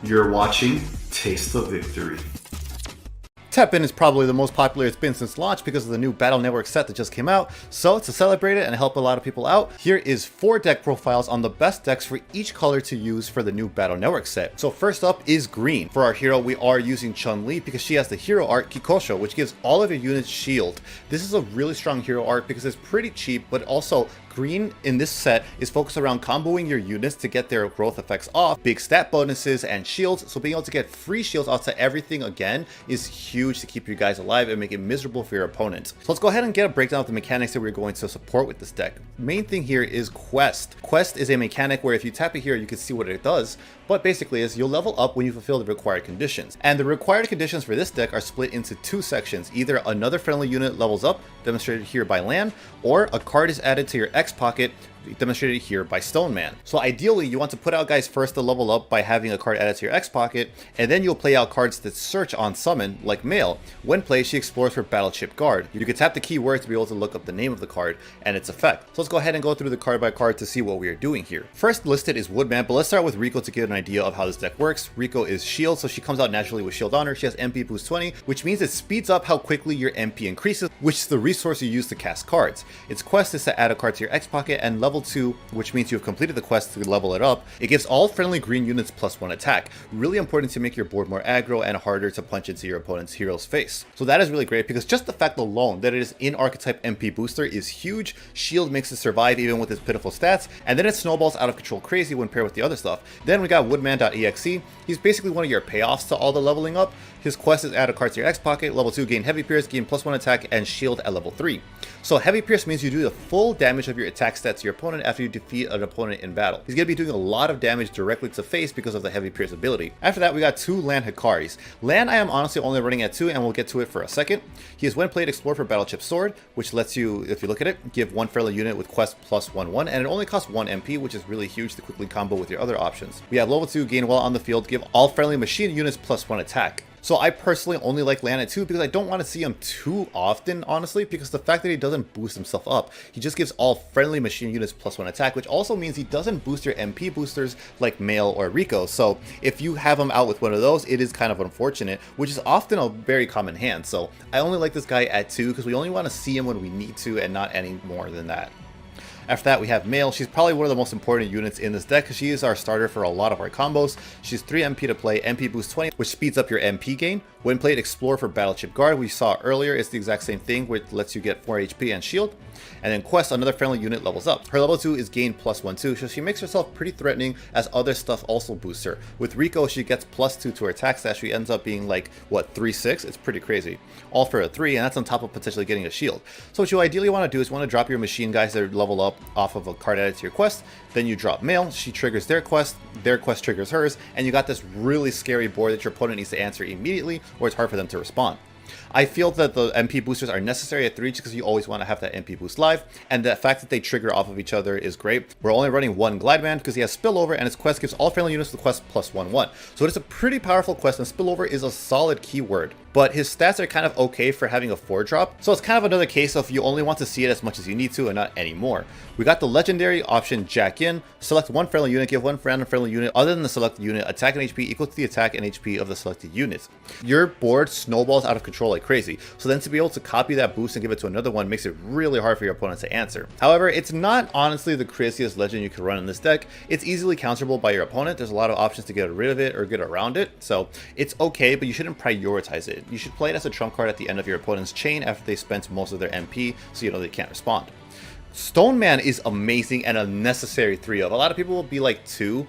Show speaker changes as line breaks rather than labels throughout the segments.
You're watching Taste of Victory.
Teppen is probably the most popular it's been since launch because of the new Battle Network set that just came out, so to celebrate it and help a lot of people out, here is 4 deck profiles on the best decks for each color to use for the new Battle Network set. So first up is green. For our hero, we are using Chun-Li because she has the hero art Kikosho, which gives all of your units shield. This is a really strong hero art because it's pretty cheap, but also green in this set is focused around comboing your units to get their growth effects off, big stat bonuses, and shields. So being able to get free shields out to everything again is huge to keep you guys alive and make it miserable for your opponents. So let's go ahead and get a breakdown of the mechanics that we're going to support with this deck. Main thing here is Quest. Quest is a mechanic where if you tap it here, you can see what it does, but basically is you'll level up when you fulfill the required conditions. And the required conditions for this deck are split into 2 sections. Either another friendly unit levels up, demonstrated here by land, or a card is added to your X pocket, demonstrated here by Stone Man. So ideally you want to put out guys first to level up by having a card added to your X pocket, and then you'll play out cards that search on summon, like Mail. When played, she explores for Battle Chip Guard. You can tap the keyword to be able to look up the name of the card and its effect. So let's go ahead and go through the card by card to see what we are doing here. First listed is Woodman, but let's start with Rico to get an idea of how this deck works. Rico is shield, so she comes out naturally with shield on her. She has MP boost 20, which means it speeds up how quickly your MP increases, which is the resource you use to cast cards. Its quest is to add a card to your X pocket, and level 2, which means you have completed the quest to level it up, it gives all friendly green units +1 attack. Really important to make your board more aggro and harder to punch into your opponent's hero's face. So that is really great because just the fact alone that it is in archetype MP booster is huge. Shield makes it survive even with its pitiful stats, and then it snowballs out of control crazy when paired with the other stuff. Then we got Woodman.exe. He's basically one of your payoffs to all the leveling up. His quest is add a card to your X pocket, level 2 gain Heavy Pierce, gain +1 attack, and shield at level 3. So Heavy Pierce means you do the full damage of your attack stats to your opponent after you defeat an opponent in battle. He's going to be doing a lot of damage directly to face because of the Heavy Pierce ability. After that, we got 2 Land Hikaris. Land I am honestly only running at 2, and we'll get to it for a second. He is when played Explore for Battle Chip Sword, which lets you, if you look at it, give 1 friendly unit with quest +1/1, and it only costs 1 MP, which is really huge to quickly combo with your other options. We have level 2 gain while on the field, give all friendly machine units +1 attack. So I personally only like Land at 2 because I don't want to see him too often, honestly, because the fact that he doesn't boost himself up, he just gives all friendly machine units +1 attack, which also means he doesn't boost your MP boosters like Mail or Rico. So if you have him out with one of those, it is kind of unfortunate, which is often a very common hand. So I only like this guy at 2 because we only want to see him when we need to and not any more than that. After that, we have Mail. She's probably one of the most important units in this deck because she is our starter for a lot of our combos. She's 3 MP to play, MP boost 20, which speeds up your MP gain. When played Explore for Battle Chip Guard, we saw earlier, it's the exact same thing, which lets you get 4 HP and shield. And then Quest, another friendly unit, levels up. Her level 2 is gain +1/2, so she makes herself pretty threatening as other stuff also boosts her. With Rico, she gets +2 to her attack stat. She ends up being like, what, 3/6? It's pretty crazy. All for a 3, and that's on top of potentially getting a shield. So what you ideally want to do is want to drop your machine guys that level up off of a card added to your quest. Then you drop Mail, she triggers their quest triggers hers, and you got this really scary board that your opponent needs to answer immediately, or it's hard for them to respond. I feel that the MP boosters are necessary at 3 just because you always want to have that MP boost live, and the fact that they trigger off of each other is great. We're only running 1 Glideman because he has Spillover, and his quest gives all friendly units the quest +1/1. So it's a pretty powerful quest, and Spillover is a solid keyword. But his stats are kind of okay for having a 4-drop, so it's kind of another case of you only want to see it as much as you need to and not anymore. We got the legendary option Jack In. Select 1 friendly unit, give 1 random friendly unit other than the selected unit attack and HP equal to the attack and HP of the selected unit. Your board snowballs out of control like crazy, so then to be able to copy that boost and give it to another one makes it really hard for your opponent to answer. However, it's not honestly the craziest legend you can run in this deck. It's easily counterable by your opponent. There's a lot of options to get rid of it or get around it, so it's okay, but you shouldn't prioritize it. You should play it as a trump card at the end of your opponent's chain after they spent most of their MP, so you know they can't respond. Stone Man is amazing and a necessary 3 of. A lot of people will be like 2,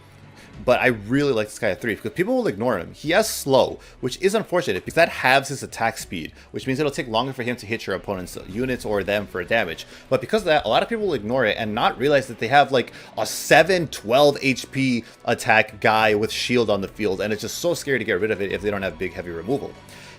but I really like this guy at 3 because people will ignore him. He has slow, which is unfortunate because that halves his attack speed, which means it'll take longer for him to hit your opponent's units or them for damage. But because of that, a lot of people will ignore it and not realize that they have like a 7-12 HP attack guy with shield on the field, and it's just so scary to get rid of it if they don't have big heavy removal.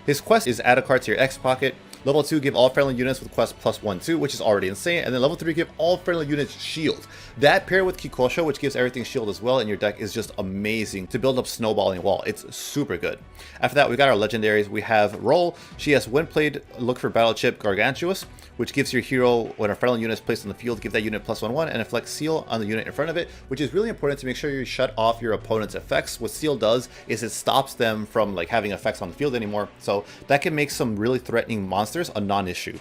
His quest is add a card to your X pocket, Level 2, give all friendly units with quest +1/+2, which is already insane. And then level 3, give all friendly units shield. That paired with Kikosho, which gives everything shield as well in your deck, is just amazing to build up snowballing wall. It's super good. After that, we got our legendaries. We have Roll. She has when played, look for battle chip Gargantuous, which gives your hero, when a friendly unit is placed on the field, give that unit +1/1 and inflict seal on the unit in front of it, which is really important to make sure you shut off your opponent's effects. What seal does is it stops them from like having effects on the field anymore, so that can make some really threatening monsters a non-issue.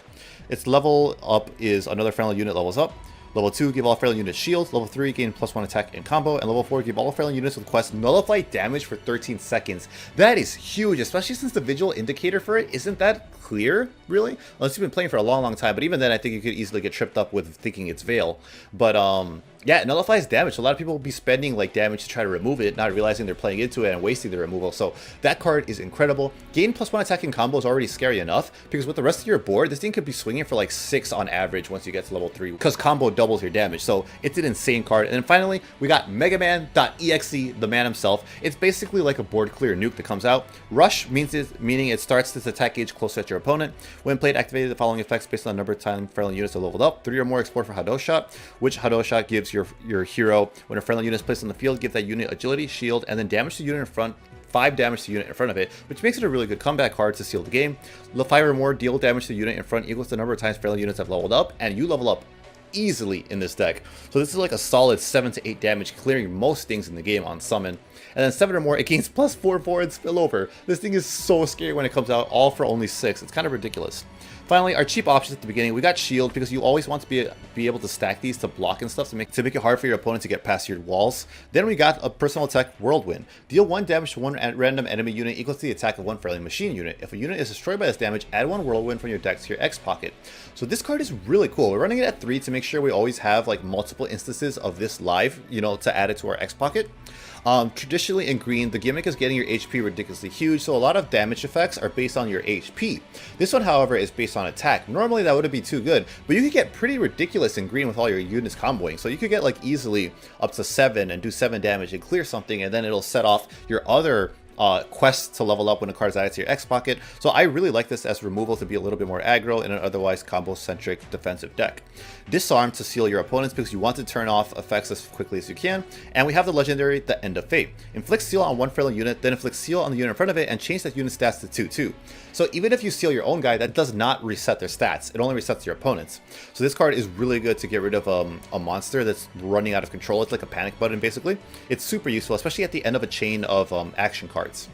Its level up is another friendly unit levels up. Level 2, give all friendly units shield. Level 3, gain +1 attack and combo. And level 4, give all friendly units with quest nullify damage for 13 seconds. That is huge, especially since the visual indicator for it isn't that clear, really. Unless you've been playing for a long time, but even then I think you could easily get tripped up with thinking it's Veil. But yeah, it nullifies damage. So a lot of people will be spending like damage to try to remove it, not realizing they're playing into it and wasting the removal. So that card is incredible. Gain +1 attack and combo is already scary enough, because with the rest of your board, this thing could be swinging for like 6 on average once you get to level 3, because combo doubles your damage. So it's an insane card. And then finally, we got Megaman.exe, the man himself. It's basically like a board clear nuke that comes out. Rush meaning it starts this attack gauge closer at your opponent. When played, activated the following effects based on the number of time friendly units are leveled up. 3 or more explore for Hado Shot, which Hado Shot gives your hero, when a friendly unit is placed on the field, give that unit agility, shield, and then damage the unit in front, 5 damage to the unit in front of it, which makes it a really good comeback card to seal the game. 5 or more deal damage to the unit in front equals the number of times friendly units have leveled up, and you level up easily in this deck. So this is like a solid 7 to 8 damage, clearing most things in the game on summon. And then 7 or more, it gains +4/4 and spillover. This thing is so scary when it comes out, all for only 6. It's kind of ridiculous. Finally, our cheap options at the beginning, we got shield, because you always want to be able to stack these to block and stuff to make it hard for your opponent to get past your walls. Then we got a personal attack whirlwind. Deal 1 damage to 1 random enemy unit equals to the attack of 1 friendly machine unit. If a unit is destroyed by this damage, add 1 whirlwind from your deck to your X pocket. So this card is really cool. We're running it at 3 to make sure we always have like multiple instances of this live, you know, to add it to our X pocket. Traditionally in green, the gimmick is getting your HP ridiculously huge, so a lot of damage effects are based on your HP. This one, however, is based on attack. Normally that wouldn't be too good, but you could get pretty ridiculous in green with all your units comboing. So you could get like easily up to 7 and do 7 damage and clear something, and then it'll set off your other quests to level up when a card is added to your X pocket. So I really like this as removal to be a little bit more aggro in an otherwise combo-centric defensive deck. Disarm to seal your opponents, because you want to turn off effects as quickly as you can. And we have the legendary, the End of Fate. Inflict seal on 1 friendly unit, then inflict seal on the unit in front of it, and change that unit stats to 2/2. So even if you seal your own guy, that does not reset their stats. It only resets your opponent's. So this card is really good to get rid of a monster that's running out of control. It's like a panic button, basically. It's super useful, especially at the end of a chain of action cards.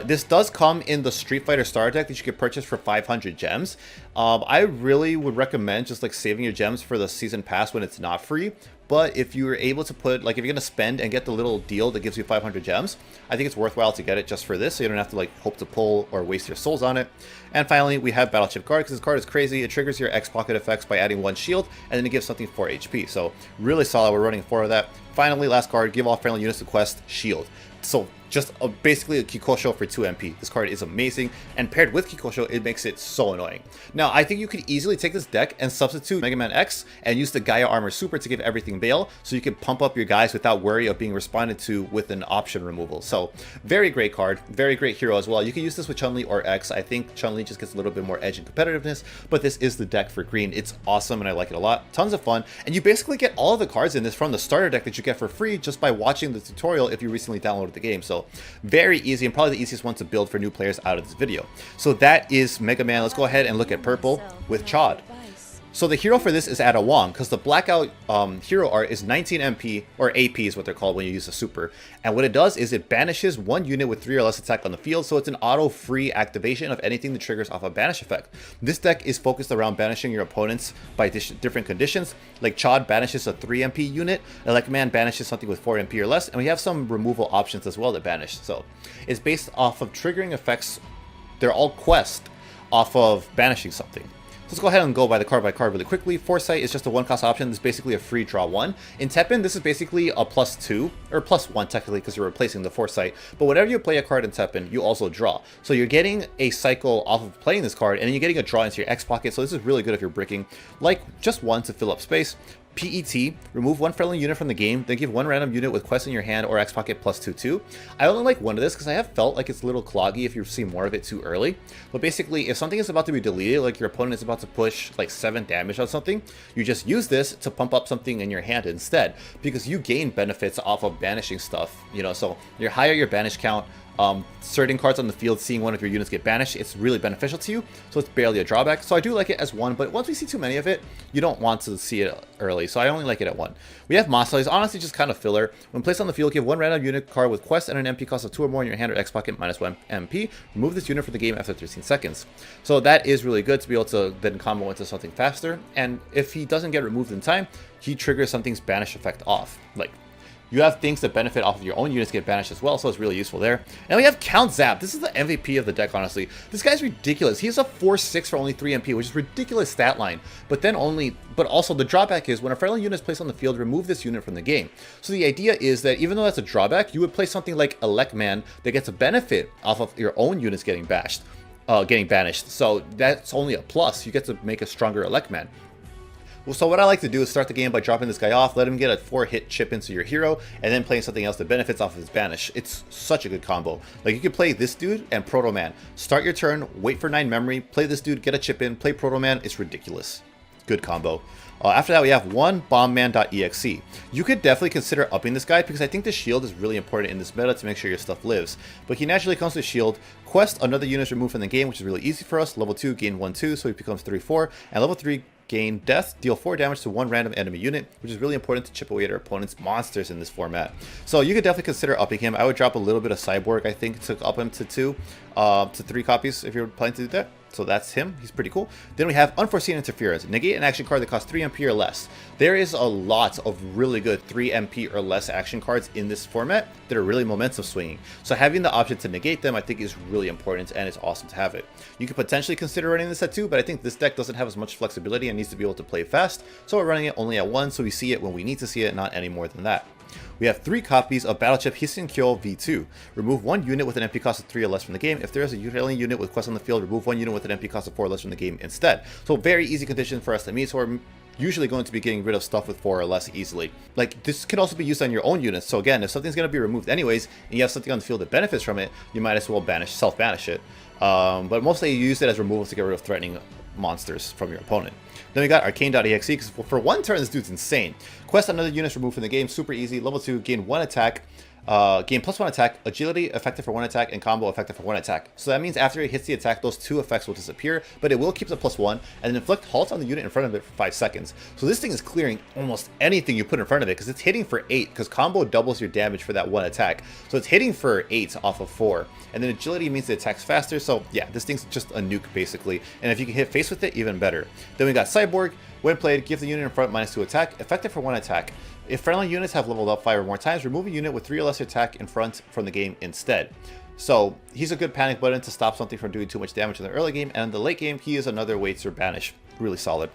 This does come in the Street Fighter Star deck that you can purchase for 500 gems. I really would recommend just like saving your gems for the season pass when it's not free. But if you were able to put, like if you're going to spend and get the little deal that gives you 500 gems, I think it's worthwhile to get it just for this, so you don't have to like hope to pull or waste your souls on it. And finally, we have Battle Chip Guard, because this card is crazy. It triggers your X pocket effects by adding 1 shield, and then it gives something 4 HP. So really solid, we're running 4 of that. Finally, last card, give all friendly units to quest shield. So just basically a Kikosho for 2 MP. This card is amazing, and paired with Kikosho, it makes it so annoying. Now, I think you could easily take this deck and substitute Mega Man X and use the Gaia Armor Super to give everything bail, so you can pump up your guys without worry of being responded to with an option removal. So very great card, very great hero as well. You can use this with Chun-Li or X. I think Chun-Li just gets a little bit more edge and competitiveness, but this is the deck for green. It's awesome, and I like it a lot. Tons of fun, and you basically get all of the cards in this from the starter deck that you get for free just by watching the tutorial if you recently downloaded the game. So very easy, and probably the easiest one to build for new players out of this video. So that is Mega Man. Let's go ahead and look at purple with Chod. So the hero for this is Ada Wong, because the blackout hero art is 19 MP, or AP is what they're called when you use a super. And what it does is it banishes 1 unit with 3 or less attack on the field, so it's an auto-free activation of anything that triggers off a banish effect. This deck is focused around banishing your opponents by different conditions, like Chod banishes a 3 MP unit, Elect Man banishes something with 4 MP or less, and we have some removal options as well that banish. So it's based off of triggering effects. They're all quest off of banishing something. Let's go ahead and go by the card really quickly. Foresight is just a 1-cost option. It's basically a free draw 1. In Teppen, this is basically a +2, or +1 technically, because you're replacing the Foresight. But whenever you play a card in Teppen, you also draw. So you're getting a cycle off of playing this card, and then you're getting a draw into your X pocket. So this is really good if you're bricking like just 1 to fill up space. PET, remove one friendly unit from the game, then give one random unit with quest in your hand or X pocket plus 2/2. I only like one of this because I have felt like it's a little cloggy if you see more of it too early. But basically, if something is about to be deleted, like your opponent is about to push like 7 damage on something, you just use this to pump up something in your hand instead, because you gain benefits off of banishing stuff, you know, so you're higher your banish count. Certain cards on the field, seeing one of your units get banished, it's really beneficial to you, so it's barely a drawback. So I do like it as 1, but once we see too many of it, you don't want to see it early, so I only like it at 1. We have Monster. He's honestly just kind of filler. When placed on the field, give one random unit card with quest and an MP cost of 2 or more in your hand or X pocket minus 1 MP. Remove this unit from the game after 13 seconds. So that is really good to be able to then combo into something faster, and if he doesn't get removed in time, he triggers something's banish effect off. Like, you have things that benefit off of your own units get banished as well, so it's really useful there. And we have Count Zap. This is the MVP of the deck, honestly. This guy's ridiculous. He's a 4/6 for only 3 MP, which is ridiculous stat line. But also the drawback is when a friendly unit is placed on the field, remove this unit from the game. So the idea is that even though that's a drawback, you would play something like Elect Man that gets a benefit off of your own units getting banished. So that's only a plus. You get to make a stronger Elect Man. Well, so what I like to do is start the game by dropping this guy off, let him get a 4-hit chip into your hero, and then playing something else that benefits off of his banish. It's such a good combo. Like, you could play this dude and Proto Man. Start your turn, wait for 9 memory, play this dude, get a chip in, play Proto Man. It's ridiculous. Good combo. After that, we have one bombman.exe. You could definitely consider upping this guy because I think the shield is really important in this meta to make sure your stuff lives. But he naturally comes with shield. Quest, another unit is removed from the game, which is really easy for us. Level 2, gain 1/2, so he becomes 3/4. And level 3, gain death, deal 4 damage to one random enemy unit, which is really important to chip away at our opponent's monsters in this format. So you could definitely consider upping him. I would drop a little bit of Cyborg, I think, to up him to 2 to 3 copies if you're planning to do that. So that's him. He's pretty cool. Then we have Unforeseen Interference. Negate an action card that costs 3 MP or less. There is a lot of really good 3 MP or less action cards in this format that are really momentum swinging. So having the option to negate them, I think, is really important, and it's awesome to have it. You could potentially consider running this at 2, but I think this deck doesn't have as much flexibility and needs to be able to play fast. So we're running it only at 1, so we see it when we need to see it, not any more than that. We have 3 copies of Battle Chip Hisenkyo V2. Remove 1 unit with an MP cost of 3 or less from the game. If there is a utility unit with quest on the field, remove 1 unit with an MP cost of 4 or less from the game instead. So very easy condition for us to meet, so we're usually going to be getting rid of stuff with 4 or less easily. Like, this can also be used on your own units, so again, if something's going to be removed anyways, and you have something on the field that benefits from it, you might as well self-banish it. But mostly you use it as removal to get rid of threatening monsters from your opponent. Then we got Arcane.exe, because for 1 turn, this dude's insane. Quest another unit removed from the game, super easy. Level 2, gain 1 attack. Gain +1 attack, agility effective for 1 attack, and combo effective for 1 attack. So that means after it hits the attack, those 2 effects will disappear, but it will keep the +1, and then inflict halt on the unit in front of it for 5 seconds. So this thing is clearing almost anything you put in front of it, because it's hitting for 8, because combo doubles your damage for that 1 attack. So it's hitting for 8 off of 4, and then agility means it attacks faster, so yeah, this thing's just a nuke basically, and if you can hit face with it, even better. Then we got Cyborg. When played, give the unit in front -2 attack, effective for 1 attack. If friendly units have leveled up 5 or more times, remove a unit with 3 or less attack in front from the game instead. So he's a good panic button to stop something from doing too much damage in the early game, and in the late game, he is another way to banish. Really solid.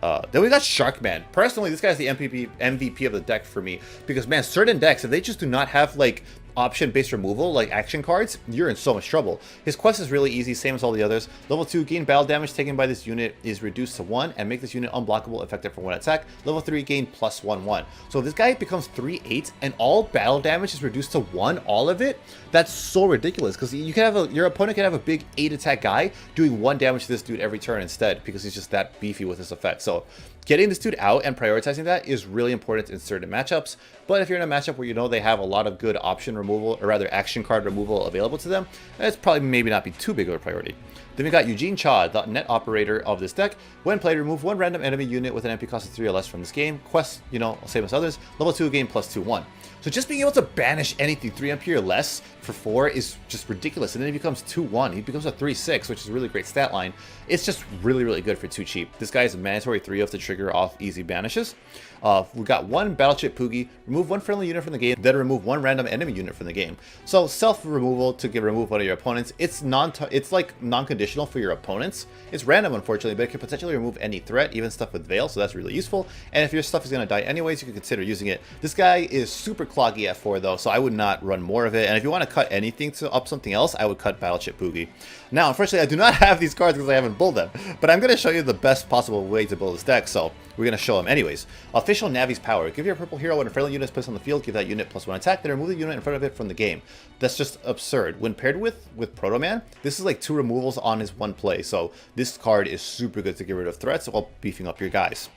Then we got Sharkman. Personally, this guy's the MVP of the deck for me, because man, certain decks, if they just do not have like option-based removal, like action cards, you're in so much trouble. His quest is really easy, same as all the others. Level 2, gain battle damage taken by this unit is reduced to 1, and make this unit unblockable, effective for 1 attack. Level 3, gain +1/1. So if this guy becomes 3/8, and all battle damage is reduced to 1, all of it, that's so ridiculous, because you can have your opponent can have a big 8 attack guy doing 1 damage to this dude every turn instead, because he's just that beefy with this effect. So getting this dude out and prioritizing that is really important in certain matchups. But if you're in a matchup where you know they have a lot of good option removal, or rather action card removal available to them, it's probably maybe not be too big of a priority. Then we got Eugene Cha, the net operator of this deck. When played, remove 1 random enemy unit with an MP cost of 3 or less from this game. Quest, you know, same as others. Level 2, gain +2/1. So just being able to banish anything 3 MP or less for 4 is just ridiculous. And then he becomes 2/1. He becomes a 3/6, which is a really great stat line. It's just really, really good for 2 cheap. This guy is a mandatory 3-of to trigger off easy banishes. We got 1 Battle Chip Poogie. Remove 1 friendly unit from the game, then remove 1 random enemy unit from the game. So self-removal to remove one of your opponents. It's like non-conditional for your opponents. It's random, unfortunately, but it can potentially remove any threat, even stuff with Veil, so that's really useful. And if your stuff is going to die anyways, you can consider using it. This guy is super cloggy at 4 though, so I would not run more of it. And if you want to cut anything to up something else, I would cut Battle Chip Poogie. Now, unfortunately, I do not have these cards because I haven't built them, but I'm going to show you the best possible way to build this deck. So so we're going to show them anyways. Official Navi's power. Give your purple hero when a friendly unit is placed on the field, give that unit +1 attack, then remove the unit in front of it from the game. That's just absurd. When paired with Proto Man, this is like 2 removals on his 1 play, so this card is super good to get rid of threats while beefing up your guys.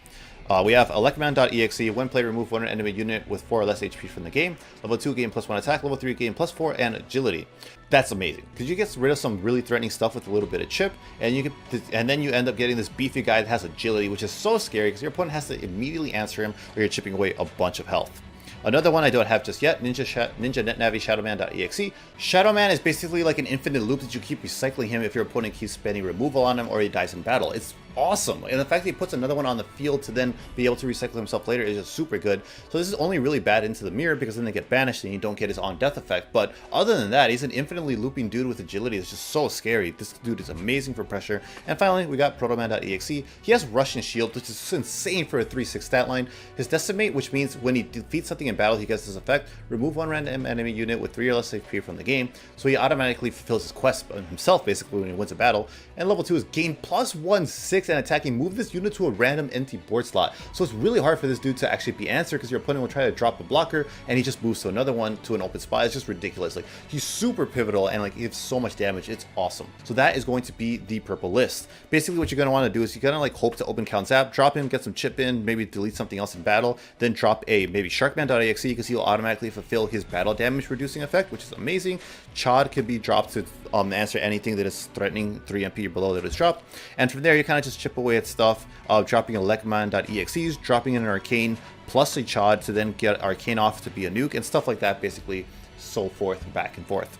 We have Electman.exe. When played, remove 1 enemy unit with 4 or less HP from the game. Level 2 gain +1 attack. Level 3 gain +4 and agility. That's amazing because you get rid of some really threatening stuff with a little bit of chip, and then you end up getting this beefy guy that has agility, which is so scary because your opponent has to immediately answer him, or you're chipping away a bunch of health. Another one I don't have just yet, Ninja NetNavi Shadowman.exe. Shadowman is basically like an infinite loop that you keep recycling him if your opponent keeps spending removal on him or he dies in battle. It's awesome, and the fact that he puts another one on the field to then be able to recycle himself later is just super good. So this is only really bad into the mirror because then they get banished and you don't get his on death effect, but other than that, he's an infinitely looping dude with agility. It's just so scary. This dude is amazing for pressure. And finally, we got Protoman.exe. He has Rush and Shield, which is insane for a 3/6 stat line. His Decimate, which means when he defeats something in battle, he gets this effect: remove 1 random enemy unit with 3 or less HP from the game. So he automatically fulfills his quest himself basically when he wins a battle. And level 2 is gain +1/6 and attacking. Move this unit to a random empty board slot. So it's really hard for this dude to actually be answered because your opponent will try to drop a blocker and he just moves to another one to an open spot. It's just ridiculous. Like, he's super pivotal and like he gives so much damage. It's awesome. So that is going to be the purple list. Basically what you're going to want to do is you're going to like hope to open count zap, drop him, get some chip in, maybe delete something else in battle, then drop a maybe Sharkman.exe because he'll automatically fulfill his battle damage reducing effect, which is amazing. Chod could be dropped to answer anything that is threatening 3 MP or below that is dropped. And from there you kind of just chip away at stuff, dropping a Lekman.exes, dropping in an Arcane plus a Chod to then get Arcane off to be a nuke and stuff like that, basically so forth, back and forth.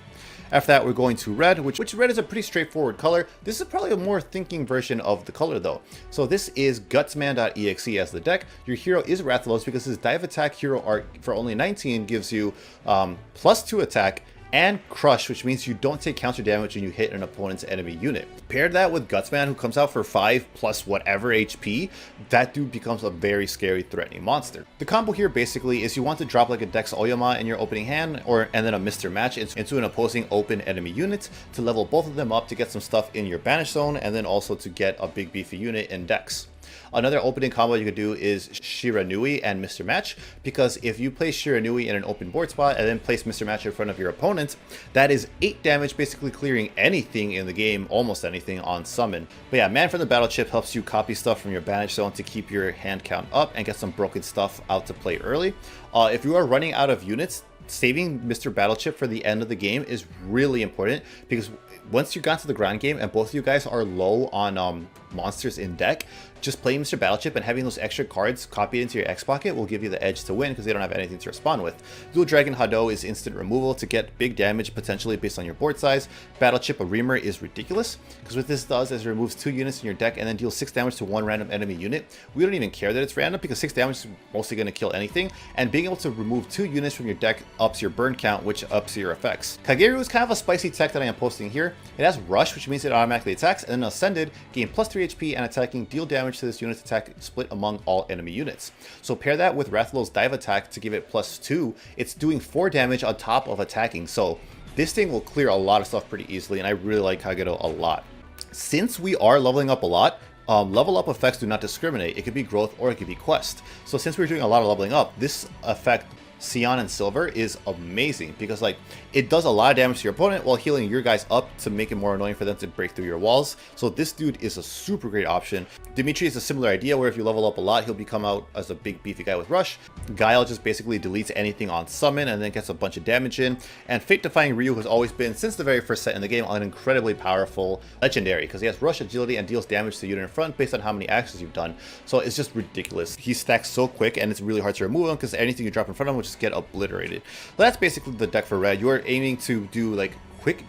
After that, we're going to red, which red is a pretty straightforward color. This is probably a more thinking version of the color though. So this is Gutsman.exe as the deck. Your hero is Rathalos because his dive attack hero art for only 19 gives you +2 attack and crush, which means you don't take counter damage when you hit an opponent's enemy unit. Paired that with Gutsman, who comes out for 5 plus whatever HP, that dude becomes a very scary, threatening monster. The combo here basically is you want to drop like a Dex Oyama in your opening hand, and then a Mr. Match into an opposing open enemy unit to level both of them up to get some stuff in your banish zone, and then also to get a big beefy unit in Dex. Another opening combo you could do is Shiranui and Mr. Match, because if you place Shiranui in an open board spot and then place Mr. Match in front of your opponent, that is 8 damage, basically clearing anything in the game, almost anything on summon. But yeah, Man from the Battle Chip helps you copy stuff from your banish zone to keep your hand count up and get some broken stuff out to play early. If you are running out of units, saving Mr. Battle Chip for the end of the game is really important, because once you got to the ground game and both of you guys are low on monsters in deck, just playing Mr. Battle Chip and having those extra cards copied into your X pocket will give you the edge to win because they don't have anything to respond with. Dual Dragon Hado is instant removal to get big damage potentially based on your board size. Battle Chip a Reamer is ridiculous because what this does is it removes 2 units in your deck and then deals 6 damage to 1 random enemy unit. We don't even care that it's random because 6 damage is mostly going to kill anything, and being able to remove 2 units from your deck ups your burn count, which ups your effects. Kageru is kind of a spicy tech that I am posting here. It has Rush, which means it automatically attacks, and then Ascended, gain +3 HP and attacking, deal damage to this unit's attack split among all enemy units. So pair that with Rathalos's dive attack to give it +2. It's doing 4 damage on top of attacking, so this thing will clear a lot of stuff pretty easily, and I really like Kageru a lot. Since we are leveling up a lot, level up effects do not discriminate. It could be growth or it could be quest. So since we're doing a lot of leveling up, this effect, Cyan and Silver, is amazing because like it does a lot of damage to your opponent while healing your guys up to make it more annoying for them to break through your walls. So this dude is a super great option. Dimitri is a similar idea where if you level up a lot, he'll become out as a big beefy guy with Rush. Guile just basically deletes anything on summon and then gets a bunch of damage in. And Fate Defying Ryu has always been, since the very first set in the game, an incredibly powerful legendary because he has Rush, agility, and deals damage to the unit in front based on how many actions you've done. So it's just ridiculous. He stacks so quick and it's really hard to remove him because anything you drop in front of him will just get obliterated. But that's basically the deck for red. You are aiming to do like quick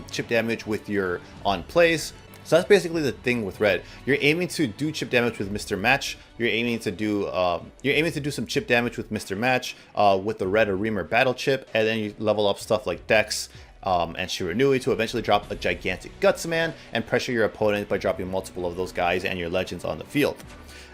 chip damage with your on plays. So that's basically the thing with red. You're aiming to do chip damage with Mr. Match. You're aiming to do some chip damage with Mr. Match with the red or Reamer Battle Chip, and then you level up stuff like Dex and Shiranui to eventually drop a gigantic Gutsman and pressure your opponent by dropping multiple of those guys and your legends on the field.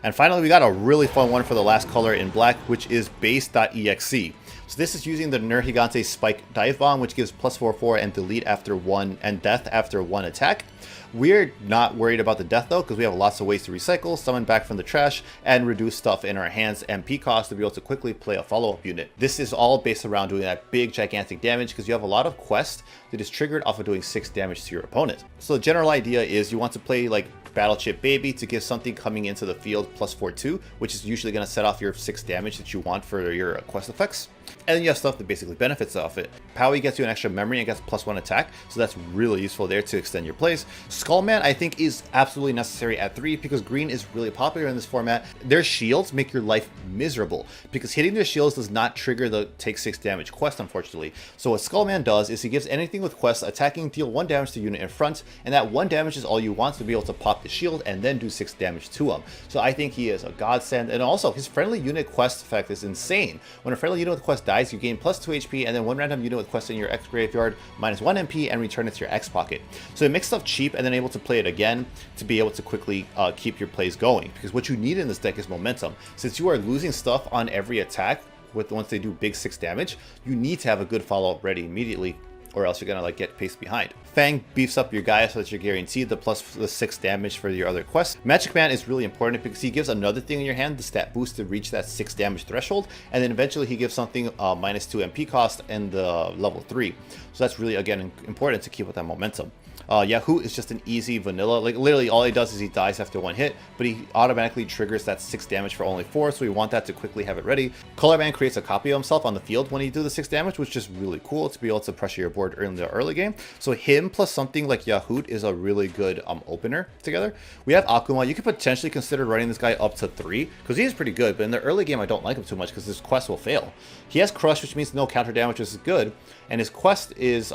And finally, we got a really fun one for the last color in black, which is Base.exe. So this is using the Nergigante Spike Dive Bomb, which gives +4/4 and delete after 1 and death after 1 attack. We're not worried about the death though, because we have lots of ways to recycle, summon back from the trash, and reduce stuff in our hands MP cost to be able to quickly play a follow-up unit. This is all based around doing that big gigantic damage, because you have a lot of quest that is triggered off of doing 6 damage to your opponent. So the general idea is you want to play like Battle Chip Baby to give something coming into the field +4/2, which is usually going to set off your 6 damage that you want for your quest effects. And then you have stuff that basically benefits off it. Powie gets you an extra memory and gets +1 attack, so that's really useful there to extend your plays. Skullman I think is absolutely necessary at 3 because green is really popular in this format. Their shields make your life miserable because hitting their shields does not trigger the take 6 damage quest, unfortunately. So what Skullman does is he gives anything with quest attacking deal 1 damage to unit in front, and that 1 damage is all you want to be able to pop the shield and then do 6 damage to him. So I think he is a godsend, and also his friendly unit quest effect is insane. When a friendly unit with quest dies, you gain +2 HP and then 1 random unit with quest in your X graveyard -1 MP and return it to your X pocket. So it makes stuff cheap and then able to play it again to be able to quickly keep your plays going, because what you need in this deck is momentum. Since you are losing stuff on every attack with once they do big 6 damage, you need to have a good follow-up ready immediately, or else you're gonna like get paced behind. Fang beefs up your guy so that you're guaranteed the +6 damage for your other quests. Magic Man is really important because he gives another thing in your hand, the stat boost to reach that 6 damage threshold, and then eventually he gives something -2 MP cost in the level 3. So that's really again important to keep with that momentum. Yahoo is just an easy vanilla, like literally all he does is he dies after 1 hit, but he automatically triggers that 6 damage for only 4, so we want that to quickly have it ready. Colorman creates a copy of himself on the field when he do the 6 damage, which is really cool to be able to pressure your board in the early game. So him plus something like Yahoo is a really good opener together. We have Akuma. You could potentially consider running this guy up to 3, because he is pretty good, but in the early game I don't like him too much because his quest will fail. He has Crush, which means no counter damage, which is good, and his quest is,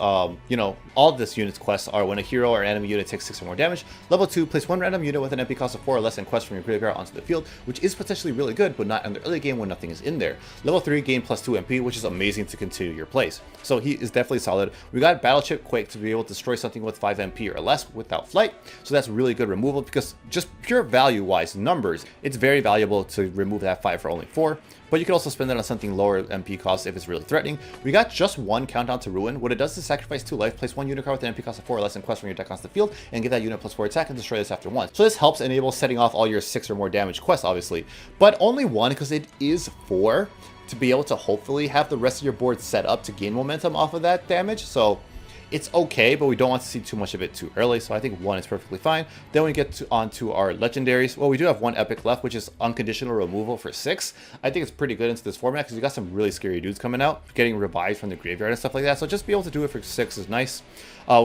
you know, all of this unit's quests are when a hero or enemy unit takes 6 or more damage. Level 2, place 1 random unit with an MP cost of 4 or less and quest from your graveyard onto the field, which is potentially really good, but not in the early game when nothing is in there. Level 3, gain +2 MP, which is amazing to continue your plays. So he is definitely solid. We got Battle Chip Quake to be able to destroy something with 5 MP or less without flight, so that's really good removal because just pure value-wise, numbers, it's very valuable to remove that 5 for only 4. But you can also spend it on something lower MP cost if it's really threatening. We got just 1 Countdown to Ruin. What it does is sacrifice 2 life, place 1 unit card with an MP cost of 4 or less and quest from your deck onto the field, and give that unit +4 attack and destroy this after 1. So this helps enable setting off all your 6 or more damage quests, obviously. But only 1 because it is 4 to be able to hopefully have the rest of your board set up to gain momentum off of that damage. So it's okay, but we don't want to see too much of it too early, so I think 1 is perfectly fine. Then we get onto our legendaries. Well, we do have 1 epic left, which is unconditional removal for 6. I think it's pretty good into this format because you got some really scary dudes coming out, getting revived from the graveyard and stuff like that, so just be able to do it for 6 is nice.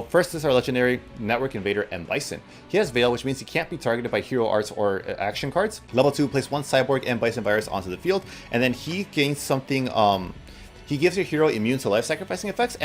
First is our legendary Network Invader M. Bison. He has Veil, which means he can't be targeted by hero arts or action cards. Level 2, place 1 Cyborg M. Bison virus onto the field, and then he gains something, he gives your hero immune to life sacrificing effects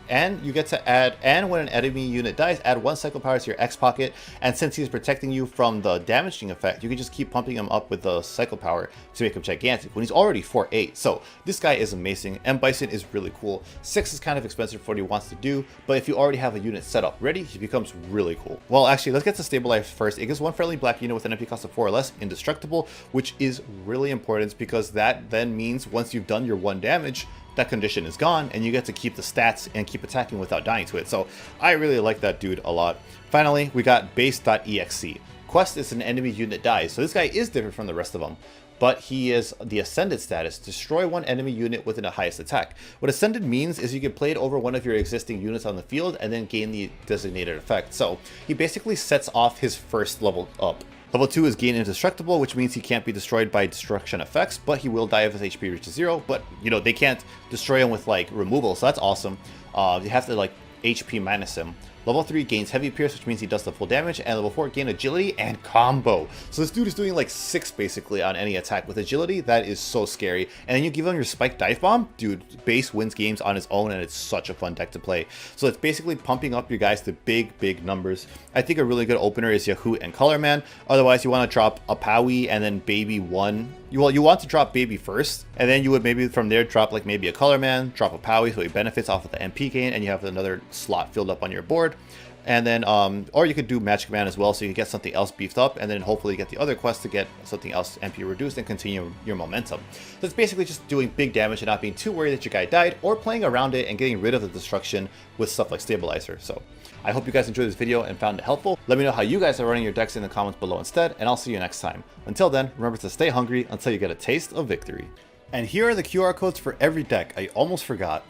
and you get to add, and when an enemy unit dies, add 1 cycle power to your X pocket, and since he's protecting you from the damaging effect, you can just keep pumping him up with the cycle power to make him gigantic when he's already 4/8. So this guy is amazing. M. Bison is really cool. 6 is kind of expensive for what he wants to do, but if you already have a unit set up ready, he becomes really cool. Well, actually, let's get to Stabilize first. It gives 1 friendly black unit with an MP cost of 4 or less, indestructible, which is really important because that then means once you've done your 1 damage, that condition is gone and you get to keep the stats and keep attacking without dying to it. So I really like that dude a lot. Finally, we got base.exe. Quest is an enemy unit dies, so this guy is different from the rest of them, but he is the Ascended status. Destroy 1 enemy unit within the highest attack. What Ascended means is you can play it over one of your existing units on the field and then gain the designated effect. So he basically sets off his first level up. Level 2 is gain indestructible, which means he can't be destroyed by destruction effects, but he will die if his HP reaches 0. But, you know, they can't destroy him with, like, removal, so that's awesome. You have to, like, HP minus him. Level 3 gains Heavy Pierce, which means he does the full damage, and level 4 gain Agility and Combo. So this dude is doing like 6 basically on any attack with Agility. That is so scary. And then you give him your Spike Dive Bomb, dude, base wins games on his own, and it's such a fun deck to play. So it's basically pumping up your guys to big numbers. I think a really good opener is Yahoo and Color Man. Otherwise, you want to drop a Powie and then Baby 1. You want to drop Baby first, and then you would maybe from there drop like maybe a Color Man, drop a Powie so he benefits off of the MP gain, and you have another slot filled up on your board. card. And then, or you could do Magic Man as well, so you can get something else beefed up, and then hopefully get the other quest to get something else MP reduced and continue your momentum. So it's basically just doing big damage and not being too worried that your guy died, or playing around it and getting rid of the destruction with stuff like Stabilizer. So I hope you guys enjoyed this video and found it helpful. Let me know how you guys are running your decks in the comments below instead, and I'll see you next time. Until then, remember to stay hungry until you get a taste of victory. And here are the QR codes for every deck. I almost forgot.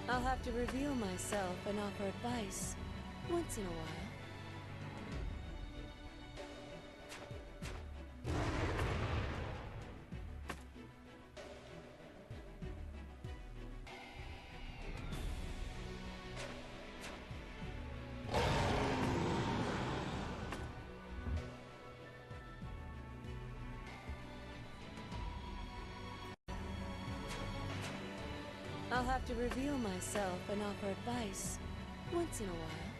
I'll have to reveal myself and offer advice once in a while. I'll have to reveal myself and offer advice once in a while.